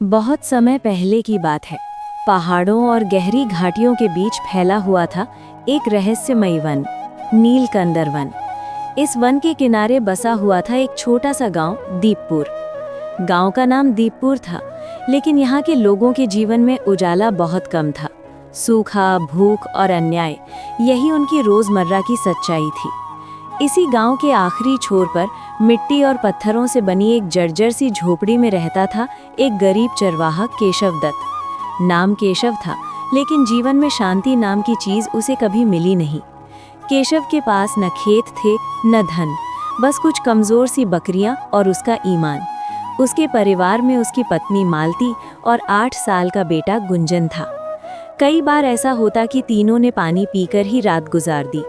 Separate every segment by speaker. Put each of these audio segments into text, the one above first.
Speaker 1: बहुत समय पहले की बात है। पहाड़ों और गहरी घाटियों के बीच फैला हुआ था एक रहस्यमयी वन, नीलकंदर वन। इस वन के किनारे बसा हुआ था एक छोटा सा गांव, दीपपुर। गांव का नाम दीपपुर था, लेकिन यहाँ के लोगों के जीवन में उजाला बहुत कम था। सूखा, भूख और अन्याय, यही उनकी रोजमर्रा की सच्चाई थी। इसी गांव के आखिरी छोर पर मिट्टी और पत्थरों से बनी एक जर्जर सी झोपड़ी में रहता था एक गरीब चरवाहा, केशव दत्त। नाम केशव था, लेकिन जीवन में शांति नाम की चीज उसे कभी मिली नहीं। केशव के पास न खेत थे न धन, बस कुछ कमजोर सी बकरियां और उसका ईमान। उसके परिवार में उसकी पत्नी मालती और 8 साल का बेटा गुंजन था। कई बार ऐसा होता कि तीनों ने पानी पीकर ही रात गुजार दी।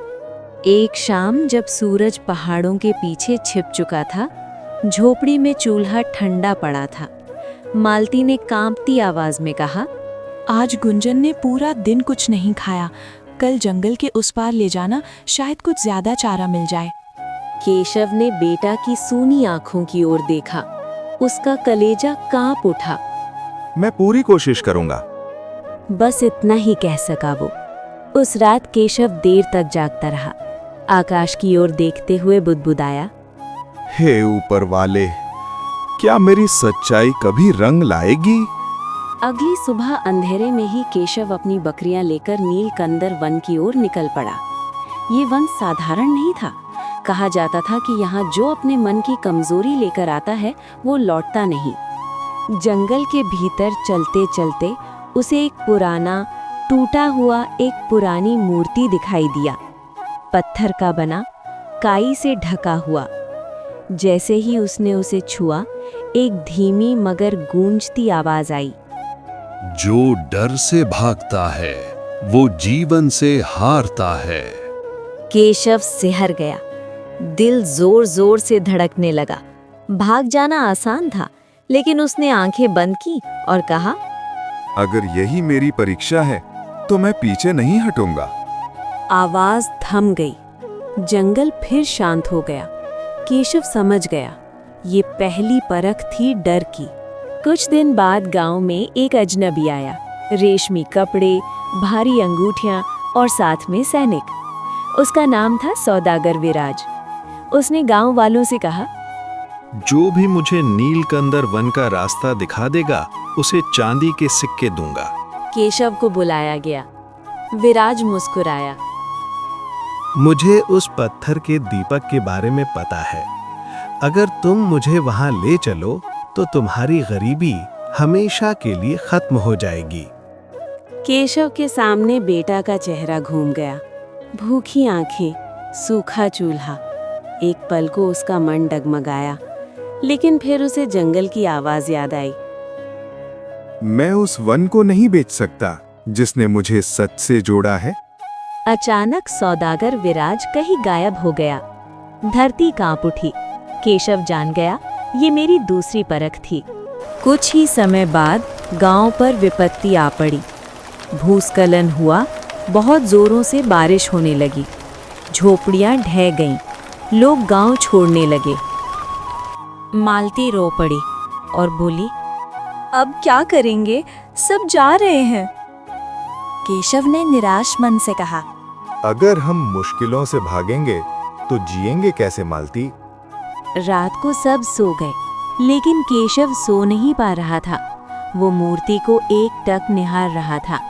Speaker 1: एक शाम जब सूरज पहाड़ों के पीछे छिप चुका था, झोपड़ी में चूल्हा ठंडा पड़ा था। मालती ने कांपती आवाज में कहा,
Speaker 2: आज गुंजन ने पूरा दिन कुछ नहीं खाया। कल जंगल के उस पार ले जाना, शायद कुछ ज्यादा चारा मिल जाए।
Speaker 1: केशव ने बेटा की सूनी आंखों की ओर देखा। उसका कलेजा कांप उठा।
Speaker 3: मैं पूरी कोशिश करूंगा।
Speaker 1: बस इतना ही कह सका वो। उस रात केशव देर तक जागता रहा। आकाश की ओर देखते हुए बुदबुदाया,
Speaker 3: हे ऊपर वाले, क्या मेरी सच्चाई कभी रंग लाएगी?
Speaker 1: अगली सुबह अंधेरे में ही केशव अपनी बकरियां लेकर नीलकंदर वन की ओर निकल पड़ा। ये वन साधारण नहीं था। कहा जाता था कि यहाँ जो अपने मन की कमजोरी लेकर आता है वो लौटता नहीं। जंगल के भीतर चलते चलते उसे एक पुराना, टूटा हुआ एक पुरानी मूर्ति दिखाई दिया। पत्थर का बना, काई से ढका हुआ। जैसे ही उसने उसे छुआ, एक धीमी मगर गूंजती आवाज आई,
Speaker 4: जो डर से भागता है वो जीवन से हारता है।
Speaker 1: केशव सिहर गया। दिल जोर जोर से धड़कने लगा। भाग जाना आसान था, लेकिन उसने आंखें बंद की और कहा,
Speaker 3: अगर यही मेरी परीक्षा है तो मैं पीछे नहीं हटूंगा।
Speaker 1: आवाज थम गई। जंगल फिर शांत हो गया। केशव समझ गया, ये पहली परख थी डर की। कुछ दिन बाद गांव में एक अजनबी आया। रेशमी कपड़े, भारी अंगूठियां और साथ में सैनिक। उसका नाम था सौदागर विराज। उसने गांव वालों से कहा,
Speaker 5: जो भी मुझे नीलकंदर वन का रास्ता दिखा देगा, उसे चांदी के सिक्के दूंगा।
Speaker 1: केशव को बुलाया गया। विराज मुस्कुराया।
Speaker 5: मुझे उस पत्थर के दीपक के बारे में पता है। अगर तुम मुझे वहां ले चलो तो तुम्हारी गरीबी हमेशा के लिए खत्म हो जाएगी।
Speaker 1: केशव के सामने बेटा का चेहरा घूम गया। भूखी आंखें, सूखा चूल्हा। एक पल को उसका मन डगमगाया, लेकिन फिर उसे जंगल की आवाज याद आई।
Speaker 3: मैं उस वन को नहीं बेच सकता जिसने मुझे सच से जोड़ा है।
Speaker 1: अचानक सौदागर विराज कहीं गायब हो गया। धरती कांप उठी। केशव जान गया, ये मेरी दूसरी परख थी। कुछ ही समय बाद गांव पर विपत्ति आ पड़ी। भूस्खलन हुआ। बहुत जोरों से बारिश होने लगी। झोपड़ियां ढह गईं। लोग गांव छोड़ने लगे। मालती रो पड़ी और बोली,
Speaker 2: अब क्या करेंगे? सब जा रहे हैं। केशव ने निराश मन से कहा,
Speaker 3: अगर हम मुश्किलों से भागेंगे तो जिएंगे कैसे मालती?
Speaker 1: रात को सब सो गए, लेकिन केशव सो नहीं पा रहा था। वो मूर्ति को एकटक निहार रहा था।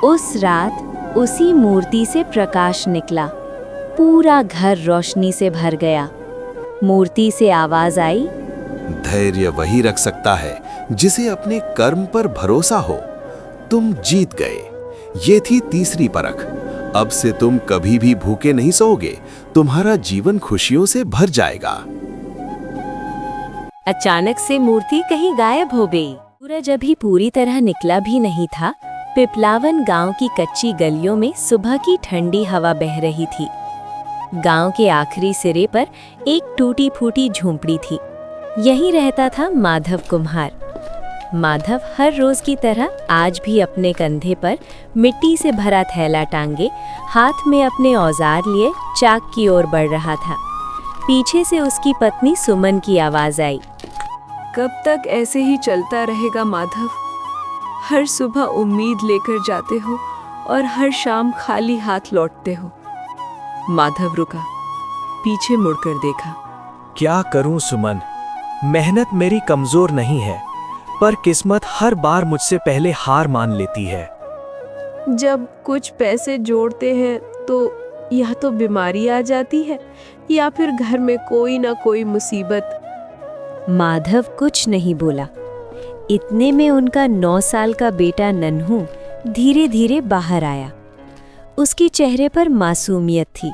Speaker 1: उस रात उसी मूर्ति से प्रकाश निकला। पूरा घर रोशनी से भर गया। मूर्ति से आवाज आई,
Speaker 4: धैर्य वही रख सकता है जिसे अपने कर्म पर भरोसा हो। तुम जीत गए। ये थी तीसरी परख। अब से तुम कभी भी भूखे नहीं सोओगे। तुम्हारा जीवन खुशियों से भर जाएगा।
Speaker 1: अचानक से मूर्ति कहीं गायब हो गई। सूरज अभी पूरी तरह निकला भी नहीं था। पिपलावन गांव की कच्ची गलियों में सुबह की ठंडी हवा बह रही थी। गांव के आखिरी सिरे पर एक टूटी फूटी झोंपड़ी थी। यहीं रहता था माधव कुम्हार। माधव हर रोज की तरह आज भी अपने कंधे पर मिट्टी से भरा थैला टांगे, हाथ में अपने औजार लिए चाक की ओर बढ़ रहा था। पीछे से उसकी पत्नी सुमन की आवाज आई,
Speaker 6: कब तक ऐसे ही चलता रहेगा माधव? हर सुबह उम्मीद लेकर जाते हो और हर शाम खाली हाथ लौटते हो। माधव रुका, पीछे मुड़कर देखा।
Speaker 7: क्या करूं सुमन, मेहनत मेरी कमजोर नहीं है, पर किस्मत हर बार मुझसे पहले हार मान लेती है।
Speaker 6: जब कुछ पैसे जोड़ते हैं तो या तो बीमारी आ जाती है या फिर घर में कोई ना कोई मुसीबत।
Speaker 1: माधव कुछ नहीं बोला। इतने में उनका 9 साल का बेटा नन्हू धीरे धीरे बाहर आया। उसके चेहरे पर मासूमियत थी,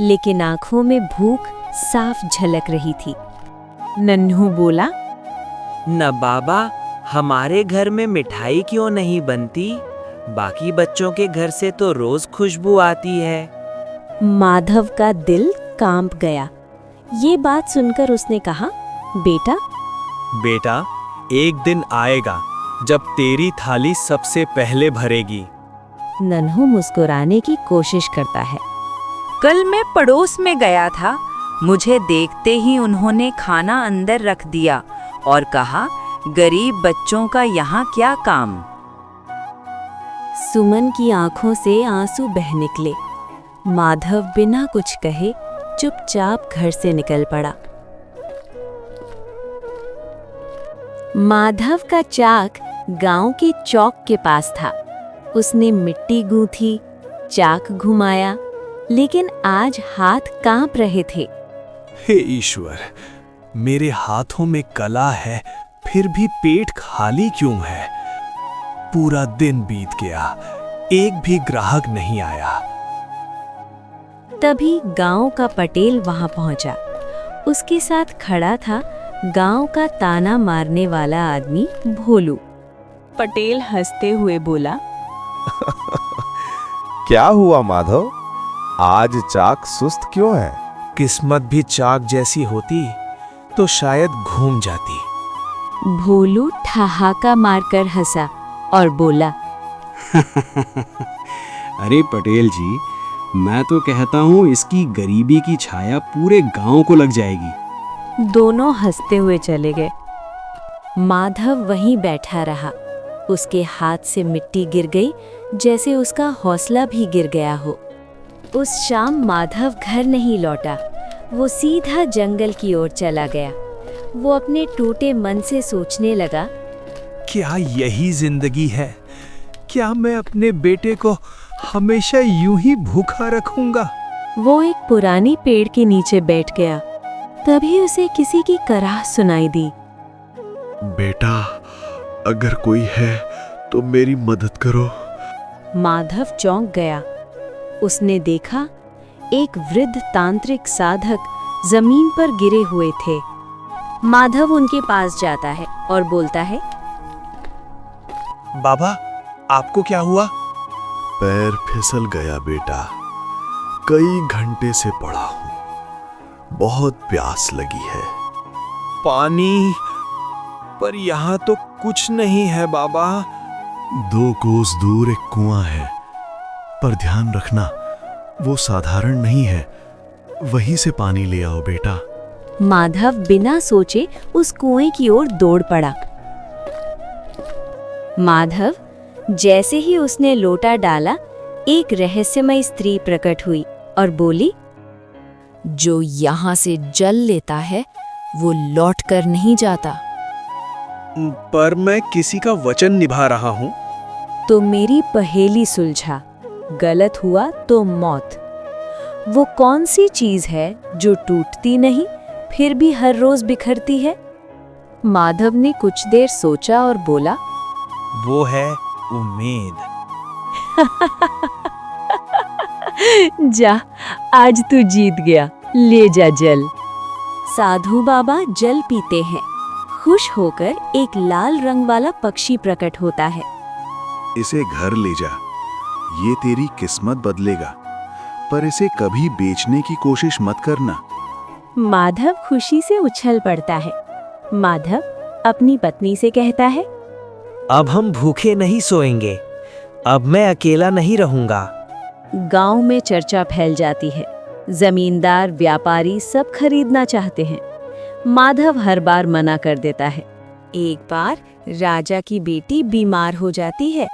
Speaker 1: लेकिन आंखों में भूख साफ झलक रही थी।
Speaker 2: नन्हू बोला,
Speaker 8: न बाबा, हमारे घर में मिठाई क्यों नहीं बनती? बाकी बच्चों के घर से तो रोज खुशबू आती है।
Speaker 1: माधव का दिल कांप गया। ये बात सुनकर उसने कहा, बेटा,
Speaker 7: बेटा, एक दिन आएगा जब तेरी थाली सबसे पहले भरेगी।
Speaker 1: नन्हू मुस्कुराने की कोशिश करता है।
Speaker 9: कल मैं पड़ोस में गया था, मुझे देखते ही उन्होंने खाना अंदर रख दिया और कहा, गरीब बच्चों का यहाँ क्या काम।
Speaker 1: सुमन की आंखों से आंसू बह निकले। माधव बिना कुछ कहे चुपचाप घर से निकल पड़ा। माधव का चाक गांव के चौक के पास था। उसने मिट्टी गूंथी, चाक घुमाया, लेकिन आज हाथ कांप रहे थे।
Speaker 7: हे ईश्वर, मेरे हाथों में कला है, फिर भी पेट खाली क्यों है? पूरा दिन बीत गया, एक भी ग्राहक नहीं आया।
Speaker 1: तभी गांव का पटेल वहां पहुंचा। उसके साथ खड़ा था गांव का ताना मारने वाला आदमी भोलू।
Speaker 2: पटेल हंसते हुए बोला,
Speaker 10: क्या हुआ माधव, आज चाक सुस्त क्यों है?
Speaker 7: किस्मत भी चाक जैसी होती तो शायद घूम जाती।
Speaker 1: भोलू ठहाका मारकर हंसा और बोला,
Speaker 11: अरे पटेल जी, मैं तो कहता हूँ इसकी गरीबी की छाया पूरे गांव को लग जाएगी।
Speaker 1: दोनों हंसते हुए चले गए। माधव वहीं बैठा रहा। उसके हाथ से मिट्टी गिर गई, जैसे उसका हौसला भी गिर गया हो। उस शाम माधव घर नहीं लौटा। वो सीधा जंगल की ओर चला गया। वो अपने टूटे मन से सोचने लगा,
Speaker 7: क्या यही जिंदगी है? क्या मैं अपने बेटे को हमेशा यूं ही भूखा रखूंगा?
Speaker 1: वो एक पुरानी पेड़ के नीचे बैठ गया। तभी उसे किसी की कराह सुनाई दी।
Speaker 3: बेटा, अगर कोई है तो मेरी मदद करो।
Speaker 1: माधव चौंक गया। उसने देखा एक वृद्ध तांत्रिक साधक जमीन पर गिरे हुए थे। माधव उनके पास जाता है और बोलता है,
Speaker 7: बाबा, आपको क्या हुआ?
Speaker 3: पैर फिसल गया बेटा, कई घंटे से पड़ा हूं, बहुत प्यास लगी है।
Speaker 7: पानी? पर यहाँ तो कुछ नहीं है बाबा।
Speaker 3: 2 कोस दूर एक कुआं है, पर ध्यान रखना वो साधारण नहीं है। वहीं से पानी ले आओ बेटा।
Speaker 1: माधव बिना सोचे उस कुएं की ओर दौड़ पड़ा। माधव जैसे ही उसने लोटा डाला, एक रहस्यमय स्त्री प्रकट हुई और बोली,
Speaker 9: जो यहाँ से जल लेता है वो लौट कर नहीं जाता।
Speaker 7: पर मैं किसी का वचन निभा रहा हूँ।
Speaker 1: तो मेरी पहेली सुलझा। गलत हुआ तो मौत। वो कौन सी चीज है जो टूटती नहीं फिर भी हर रोज बिखरती है? माधव ने कुछ देर सोचा और बोला,
Speaker 7: वो है उम्मीद।
Speaker 1: जा, आज तू जीत गया, ले जा जल। साधु बाबा जल पीते हैं। खुश होकर एक लाल रंग वाला पक्षी प्रकट होता है।
Speaker 3: इसे घर ले जा, ये तेरी किस्मत बदलेगा, पर इसे कभी बेचने की कोशिश मत करना।
Speaker 1: माधव खुशी से उछल पड़ता है। माधव अपनी पत्नी से कहता है,
Speaker 8: अब हम भूखे नहीं सोएंगे, अब मैं अकेला नहीं रहूंगा।
Speaker 1: गांव में चर्चा फैल जाती है। जमींदार, व्यापारी सब खरीदना चाहते हैं। माधव हर बार मना कर देता है, एक बार राजा की बेटी बीमार हो जाती है।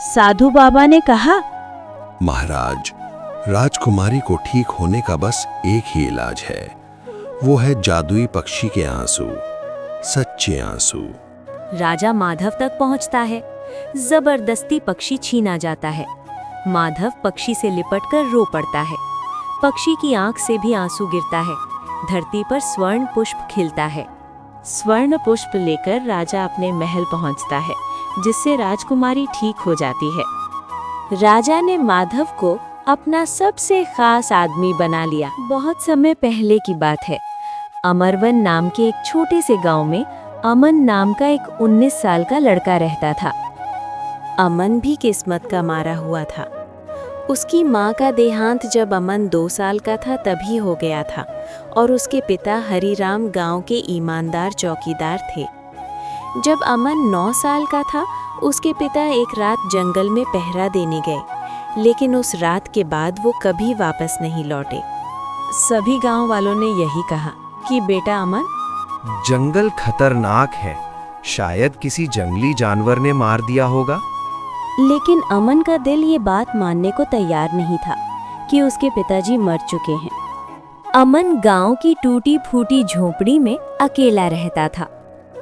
Speaker 1: साधु बाबा ने कहा,
Speaker 4: महाराज, राजकुमारी को ठीक होने का बस एक ही इलाज है, वो है जादुई पक्षी के आंसू, सच्चे आंसू।
Speaker 1: राजा माधव तक पहुंचता है। जबरदस्ती पक्षी छीना जाता है। माधव पक्षी से लिपटकर रो पड़ता है। पक्षी की आंख से भी आंसू गिरता है। धरती पर स्वर्ण पुष्प खिलता है। स्वर्ण पुष्प लेकर राजा अपने महल पहुंचता है, जिससे राजकुमारी ठीक हो जाती है। राजा ने माधव को अपना सबसे खास आदमी बना लिया। बहुत समय पहले की बात है। अमरवन नाम के एक छोटे से गांव में अमन नाम का एक 19 साल का लड़का रहता था। अमन भी किस्मत का मारा हुआ था। उसकी माँ का देहांत जब अमन 2 साल का था तभी हो गया था और उसके पिता हरिराम गांव के ईमानदार चौकीदार थे। जब अमन 9 साल का था, उसके पिता एक रात जंगल में पहरा देने गए, लेकिन उस रात के बाद वो कभी वापस नहीं लौटे। सभी गांव वालों ने यही कहा कि बेटा अमन,
Speaker 7: जंगल खतरनाक है, शायद किसी जंगली जानवर ने मार दिया होगा।
Speaker 1: लेकिन अमन का दिल ये बात मानने को तैयार नहीं था कि उसके पिताजी मर चुके हैं। अमन गांव की टूटी फूटी झोपड़ी में अकेला रहता था।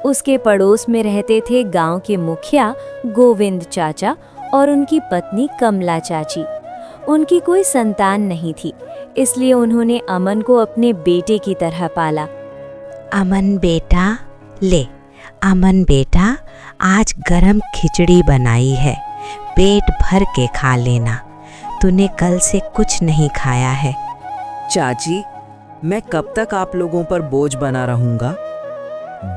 Speaker 1: उसके पड़ोस में रहते थे गांव के मुखिया गोविंद चाचा और उनकी पत्नी कमला चाची। उनकी कोई संतान नहीं थी, इसलिए उन्होंने अमन को अपने बेटे की तरह पाला।
Speaker 9: अमन बेटा, ले अमन बेटा, आज गरम खिचड़ी बनाई है, पेट भर के खा लेना, तूने कल से कुछ नहीं खाया है।
Speaker 8: चाची, मैं कब तक आप लोगों पर बोझ बना रहूंगा?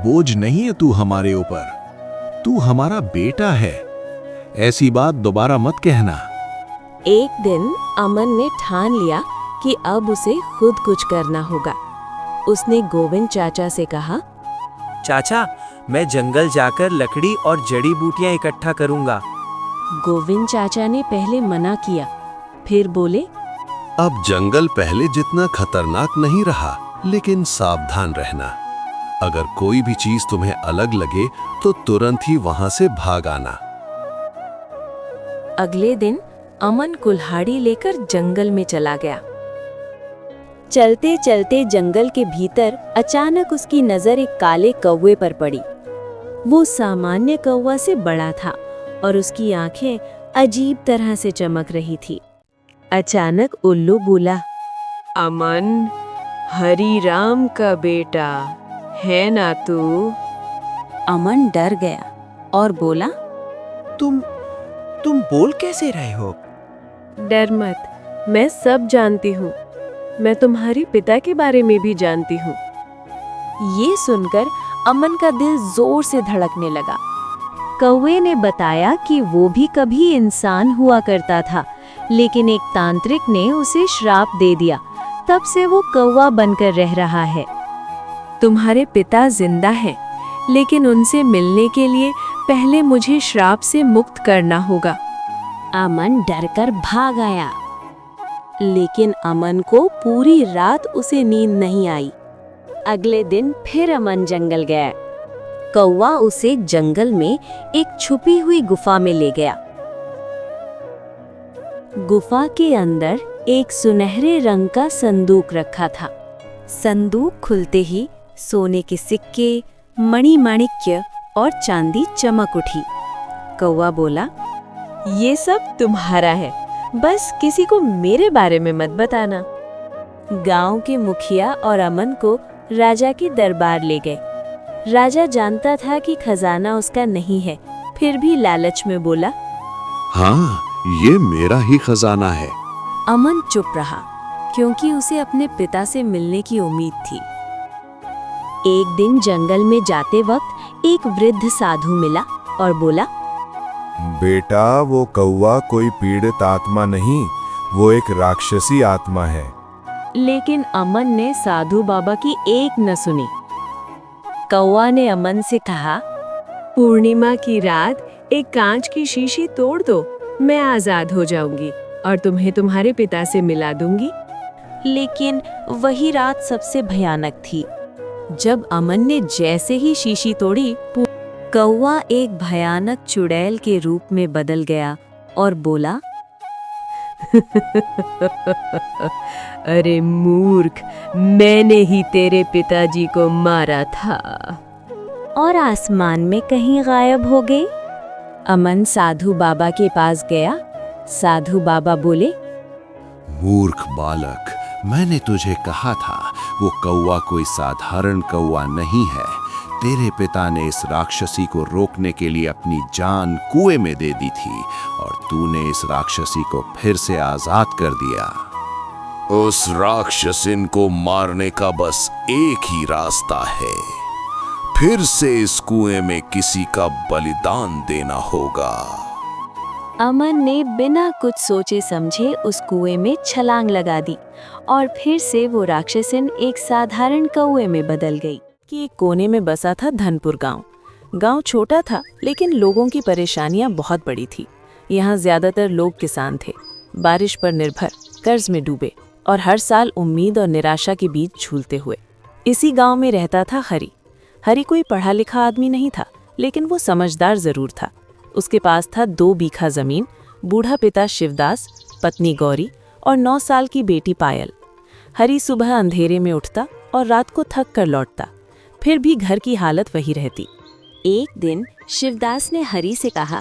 Speaker 4: बोझ नहीं है तू हमारे ऊपर, तू हमारा बेटा है। ऐसी बात दोबारा मत कहना।
Speaker 1: एक दिन अमन ने ठान लिया कि अब उसे खुद कुछ करना होगा। उसने गोविंद चाचा से कहा,
Speaker 8: चाचा, मैं जंगल जाकर लकड़ी और जड़ी बूटियां इकट्ठा करूंगा।
Speaker 1: गोविंद चाचा ने पहले मना किया, फिर बोले,
Speaker 4: अब जंगल पहले जितना खतरनाक नहीं रहा, लेकिन सावधान रहना। अगर कोई भी चीज तुम्हें अलग लगे तो तुरंत ही वहां से भाग आना।
Speaker 1: अगले दिन अमन कुल्हाड़ी लेकर जंगल में चला गया। चलते चलते जंगल के भीतर अचानक उसकी नजर एक काले कौवे पर पड़ी। वो सामान्य कौवा से बड़ा था और उसकी आंखें अजीब तरह से चमक रही थी। अचानक उल्लू बोला,
Speaker 6: अमन, हरिराम का बेटा है ना तू?
Speaker 1: अमन डर गया और बोला,
Speaker 7: तुम बोल कैसे रहे हो?
Speaker 6: डर मत, मैं सब जानती हूँ। मैं तुम्हारे पिता के बारे में भी जानती हूँ।
Speaker 1: ये सुनकर अमन का दिल जोर से धड़कने लगा। कौवे ने बताया कि वो भी कभी इंसान हुआ करता था, लेकिन एक तांत्रिक ने उसे श्राप दे दिया। तब से वो कौवा बनकर रह रहा है।
Speaker 6: तुम्हारे पिता जिंदा हैं, लेकिन उनसे मिलने के लिए पहले मुझे श्राप से मुक्त करना होगा।
Speaker 1: अमन डरकर भाग आया, लेकिन अमन को पूरी रात उसे नींद नहीं आई। अगले दिन फिर अमन जंगल गया। कौवा उसे जंगल में एक छुपी हुई गुफा में ले गया। गुफा के अंदर एक सुनहरे रंग का संदूक रखा था। संदूक खुलते ही सोने के सिक्के, मणिमाणिक्य और चांदी चमक उठी। कौवा बोला, ये सब तुम्हारा है, बस किसी को मेरे बारे में मत बताना। गांव के मुखिया और अमन को राजा के दरबार ले गए। राजा जानता था कि खजाना उसका नहीं है, फिर भी लालच में बोला,
Speaker 4: हाँ, ये मेरा ही खजाना है।
Speaker 1: अमन चुप रहा, क्योंकि उसे अपने पिता से मिलने की उम्मीद थी। एक दिन जंगल में जाते वक्त एक वृद्ध साधु मिला और बोला,
Speaker 10: बेटा, वो कौवा कोई पीड़ित आत्मा नहीं, वो एक राक्षसी आत्मा है।
Speaker 1: लेकिन अमन ने साधु बाबा की एक न सुनी। कौवा ने अमन से कहा,
Speaker 6: पूर्णिमा की रात एक कांच की शीशी तोड़ दो, मैं आजाद हो जाऊंगी और तुम्हें तुम्हारे पिता से मिला दूंगी।
Speaker 1: लेकिन वही रात सबसे भयानक थी। जब अमन ने जैसे ही शीशी तोड़ी, कौवा एक भयानक चुड़ैल के रूप में बदल गया और बोला, अरे मूर्ख, मैंने ही तेरे पिताजी को मारा था। और आसमान में कहीं गायब हो गई। अमन साधु बाबा के पास गया। साधु बाबा बोले,
Speaker 4: मूर्ख बालक, मैंने तुझे कहा था वो कौवा कोई साधारण कौवा नहीं है। तेरे पिता ने इस राक्षसी को रोकने के लिए अपनी जान कुएं में दे दी थी और तूने इस राक्षसी को फिर से आजाद कर दिया। उस राक्षसिन को मारने का बस एक ही रास्ता है, फिर से इस कुएं में किसी का बलिदान देना होगा।
Speaker 1: अमन ने बिना कुछ सोचे समझे उस कुएं में छलांग लगा दी और फिर से वो राक्षसिन एक साधारण कौवे में बदल गई।
Speaker 2: कि एक कोने में बसा था धनपुर गांव। गांव छोटा था, लेकिन लोगों की परेशानियां बहुत बड़ी थी। यहाँ ज्यादातर लोग किसान थे, बारिश पर निर्भर, कर्ज में डूबे और हर साल उम्मीद और निराशा के बीच झूलते हुए। इसी गांव में रहता था हरी। हरी कोई पढ़ा लिखा आदमी नहीं था, लेकिन वो समझदार जरूर था। उसके पास था 2 बीघा जमीन, बूढ़ा पिता शिवदास, पत्नी गौरी और 9 साल की बेटी पायल। हरी सुबह अंधेरे में उठता और रात को थक कर लौटता, फिर भी घर की हालत वही रहती।
Speaker 1: एक दिन शिवदास ने हरी से कहा,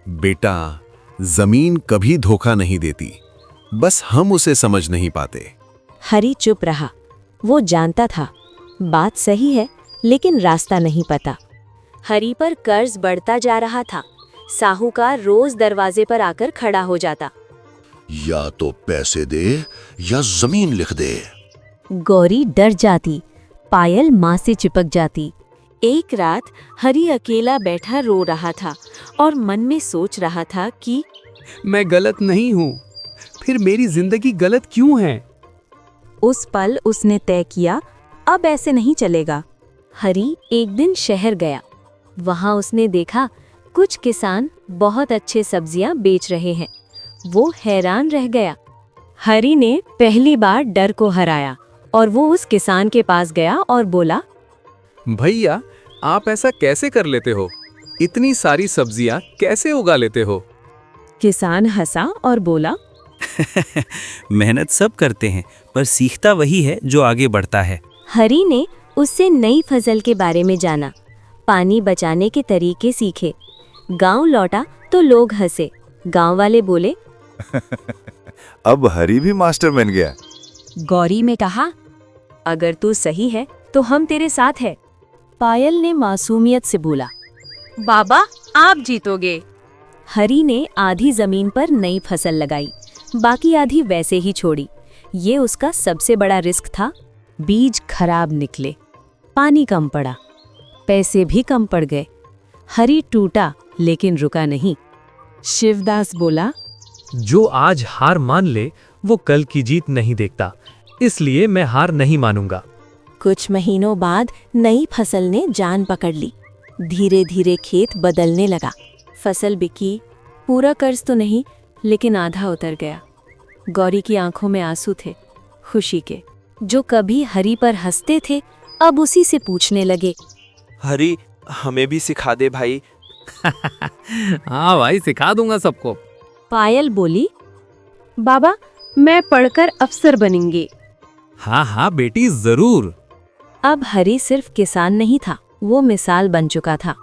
Speaker 4: बेटा, जमीन कभी धोखा नहीं देती, बस हम उसे समझ नहीं पाते।
Speaker 1: हरी चुप रहा। वो जानता था बात सही है, लेकिन रास्ता नहीं पता। हरी पर कर्ज बढ़ता जा रहा था। साहूकार रोज दरवाजे पर आकर खड़ा हो जाता।
Speaker 4: या तो पैसे दे या जमीन लिख दे।
Speaker 1: गौरी डर जाती, पायल माँ से चिपक जाती। एक रात हरी अकेला बैठा रो रहा था और मन में सोच रहा था कि
Speaker 7: मैं गलत नहीं हूँ, फिर मेरी जिंदगी गलत क्यों है?
Speaker 1: उस पल उसने तय किया, अब ऐसे नहीं चलेगा। हरी एक दिन शहर गया। वहां उसने देखा कुछ किसान बहुत अच्छे सब्जियां बेच रहे हैं। वो हैरान रह गया। हरी ने पहली बार डर को हराया और वो उस किसान के पास गया और बोला,
Speaker 7: भैया, आप ऐसा कैसे कर लेते हो? इतनी सारी सब्जियां कैसे उगा लेते हो?
Speaker 2: किसान हंसा और बोला,
Speaker 12: मेहनत सब करते हैं, पर सीखता वही है जो आगे बढ़ता है।
Speaker 1: हरी ने उससे नई फसल के बारे में जाना, पानी बचाने के तरीके सीखे। गांव लौटा तो लोग हंसे। गांव वाले बोले,
Speaker 10: अब हरी भी मास्टर बन गया।
Speaker 1: गौरी में कहा, अगर तू सही है तो हम तेरे साथ है। पायल ने मासूमियत से बोला, बाबा आप जीतोगे। हरी ने आधी जमीन पर नई फसल लगाई, बाकी आधी वैसे ही छोड़ी। ये उसका सबसे बड़ा रिस्क था। बीज खराब निकले, पानी कम पड़ा, पैसे भी कम पड़ गए। हरी टूटा लेकिन रुका नहीं।
Speaker 2: शिवदास बोला,
Speaker 7: जो आज हार मान ले वो कल की जीत नहीं देखता, इसलिए मैं हार नहीं मानूंगा।
Speaker 1: कुछ महीनों बाद नई फसल ने जान पकड़ ली। धीरे धीरे खेत बदलने लगा। फसल बिकी। पूरा कर्ज तो नहीं, लेकिन आधा उतर गया। गौरी की आंखों में आंसू थे, खुशी के। जो कभी हरी पर हंसते थे, अब उसी से पूछने लगे,
Speaker 12: हरी, हमें भी सिखा दे भाई।
Speaker 7: हाँ भाई, सिखा दूंगा सबको।
Speaker 1: पायल बोली, बाबा मैं पढ़कर अफसर बनेंगे।
Speaker 7: हाँ हाँ बेटी, जरूर।
Speaker 1: अब हरी सिर्फ किसान नहीं था, वो मिसाल बन चुका था।